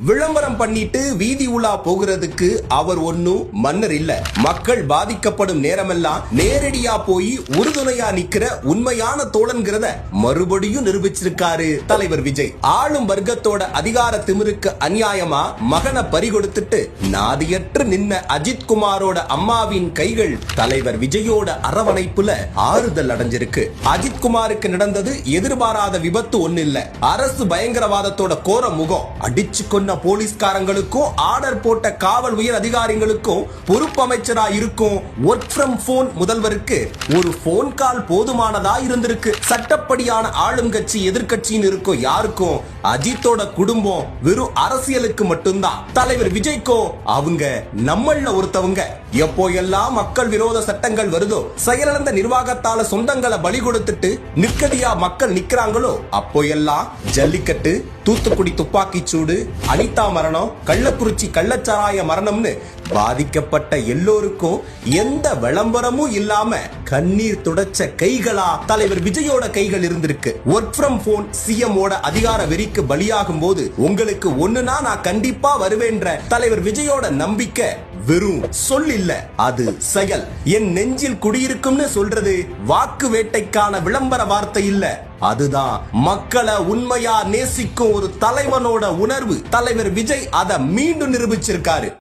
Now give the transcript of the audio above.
விளம்பரம் பண்ணிட்டு வீதி உலா போகிறதுக்கு அவர் ஒன்னும் மன்னர் இல்ல. மக்கள் பாதிக்கப்படும் நேரமெல்லாம் நேரடியா போய் உறுதுணையா நிக்கிற உண்மையான தோழன்கிறத மறுபடியும் நிரூபிச்சிருக்காரு தலைவர் விஜய். ஆளும் வர்க்கத்தோட அதிகார திமிருக்கு அநியாயமா மகனை பறிகொடுத்துட்டு நாதியற்று நின்ன அஜித் குமாரோட அம்மாவின் கைகள் தலைவர் விஜயோட அரவணைப்புல ஆறுதல் அடைஞ்சிருக்கு. அஜித் குமாருக்கு நடந்தது எதிர்பாராத விபத்து ஒண்ணு இல்ல. அரசு பயங்கரவாதத்தோட கோர முகம். அடிச்சு கொன்ன போலீஸ்காரங்களுக்கும் ஆர்டர் போட்ட காவல் உயர் அதிகாரிகளுக்கும் பொறுப்பு அமைச்சரா இருக்கும் ஒர்க் ஃப்ரம் போன் முதல்வருக்கு ஒரு போன் கால் போதுமானதா இருந்திருக்கு. சட்டப்படியான ஆளும் கட்சி எதிர்கட்சின்னு இருக்கும் யாருக்கும் அஜித்தோட குடும்பம் வெறும் அரசியலுக்கு மட்டும்தான். தலைவர் விஜய்க்கோ அவங்க நம்மள ஒருத்தவங்க. எப்போ எல்லாம் மக்கள் விரோத சட்டங்கள் வருதோ, செயலிழந்த நிர்வாகத்தால சொந்தங்களை பலி கொடுத்துட்டு நிற்கதியா மக்கள் நிக்கிறாங்களோ, அப்போ எல்லாம் ஜல்லிக்கட்டு, தூத்துக்குடி துப்பாக்கி சூடு, அனிதா மரணம், கள்ளக்குறிச்சி கள்ளச்சாராய மரணம்னு பாதிக்கப்பட்ட எல்லோருக்கும் எந்த விளம்பரமும் இல்லாம கண்ணீர் துடைச்ச கைகளா தலைவர் விஜயோட கைகள் இருந்திருக்கு. ஒர்க் ஃப்ரம் போன் சிஎம் ஓட அதிகார வெறிக்கு பலியாகும் போது உங்களுக்கு ஒண்ணுனா நான் கண்டிப்பா வருவேன்ற தலைவர் விஜயோட நம்பிக்கை வெறும் சொல் இல்ல, அது செயல். என் நெஞ்சில் குடியிருக்கும்னு சொல்றது வாக்கு வேட்டைக்கான விளம்பர வார்த்தை இல்ல, அதுதான் மக்களை உண்மையா நேசிக்கும் ஒரு தலைவனோட உணர்வு. தலைவர் விஜய் அதை மீண்டும் நிரூபிச்சிருக்காரு.